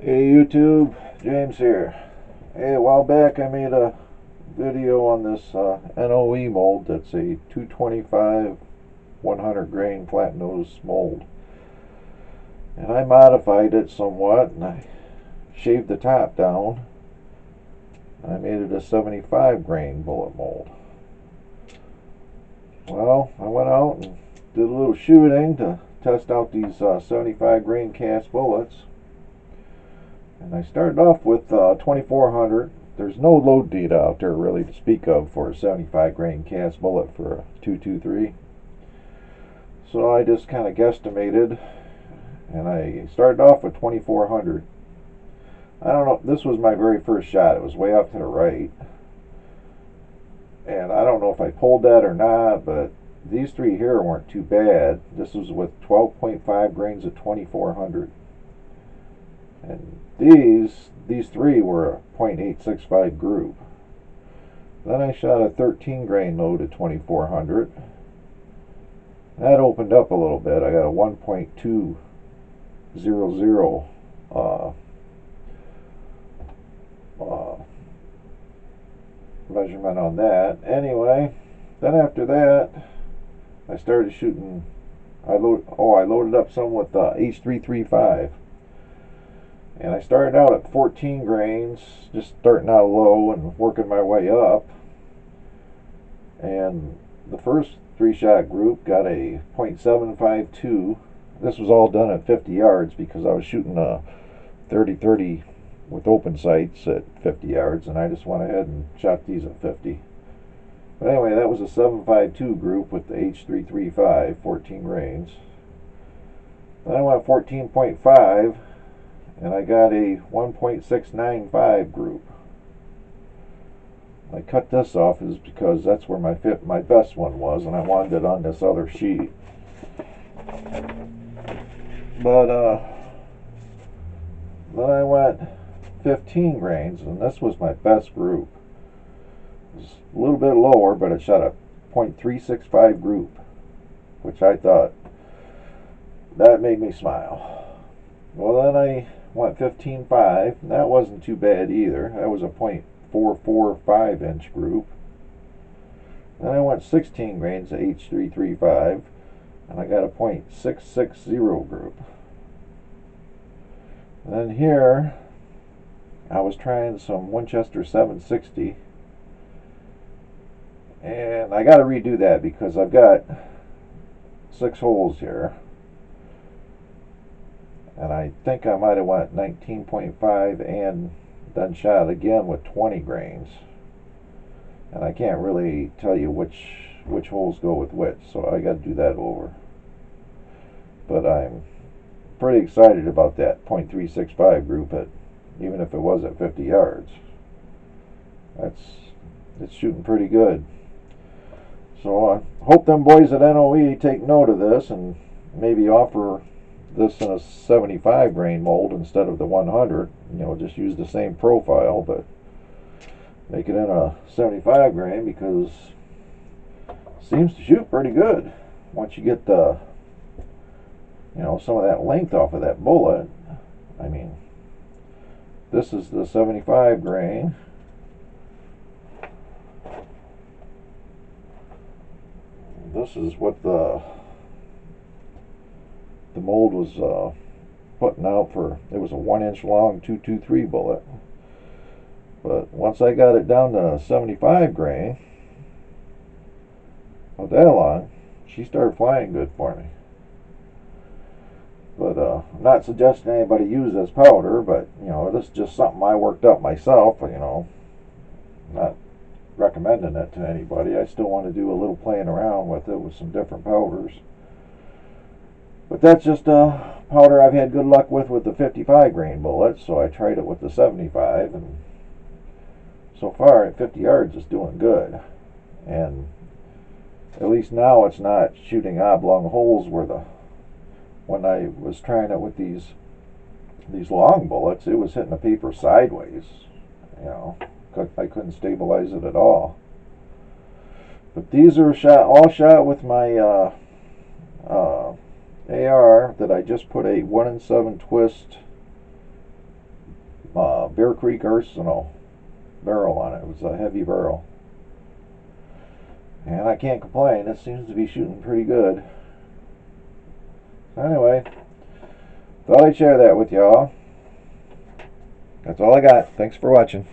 Hey YouTube, James here. Hey, a while back I made a video on this NOE mold that's a 225 100 grain flat nose mold. And I modified it somewhat and I shaved the top down. I made it a 75 grain bullet mold. Well, I went out and did a little shooting to test out these 75 grain cast bullets. And I started off with 2400. There's no load data out there really to speak of for a 75 grain cast bullet for a 223. So I just kind of guesstimated, and I started off with 2400. I don't know, this was my very first shot. It was way off to the right. And I don't know if I pulled that or not, but these three here weren't too bad. This was with 12.5 grains of 2400. And these three were a .865 group. Then I shot a 13 grain load at 2400. That opened up a little bit. I got a 1.200 measurement on that. Anyway, then after that, I started shooting. I loaded up some with H335. And I started out at 14 grains, just starting out low and working my way up. And the first three shot group got a .752. This was all done at 50 yards because I was shooting a 30-30 with open sights at 50 yards, and I just went ahead and shot these at 50. But anyway, that was a 752 group with the H335, 14 grains. Then I went 14.5. And I got a 1.695 group. I cut this off is because that's where my best one was, and I wanted it on this other sheet. But then I went 15 grains, and this was my best group. It was a little bit lower, but it shot a .365 group, which I thought that made me smile. Well, then I went 15.5, and that wasn't too bad either. That was a .445 inch group. Then I went 16 grains of H335, and I got a .660 group. And then here, I was trying some Winchester 760, and I got to redo that because I've got 6 holes here. And I think I might have went 19.5 and then shot again with 20 grains. And I can't really tell you which holes go with which, so I got to do that over. But I'm pretty excited about that .365 group, even if it was at 50 yards. It's shooting pretty good. So I hope them boys at NOE take note of this and maybe offer this in a 75 grain mold instead of the 100. Just use the same profile, but make it in a 75 grain because it seems to shoot pretty good once you get the some of that length off of that bullet. I mean, this is the 75 grain. This is what the mold was putting out for. It was a 1-inch long 223 bullet. But once I got it down to 75 grain, with that long, she started flying good for me. But I'm not suggesting anybody use this powder, but this is just something I worked up myself. Not recommending it to anybody. I still want to do a little playing around with it with some different powders. But that's just a powder I've had good luck with the 55 grain bullets, so I tried it with the 75, and so far at 50 yards it's doing good. And at least now it's not shooting oblong holes when I was trying it with these long bullets, it was hitting the paper sideways. I couldn't stabilize it at all. But these are all shot with my AR that I just put a 1 in 7 twist Bear Creek Arsenal barrel on it. It was a heavy barrel. And I can't complain. It seems to be shooting pretty good. So anyway, thought I'd share that with y'all. That's all I got. Thanks for watching.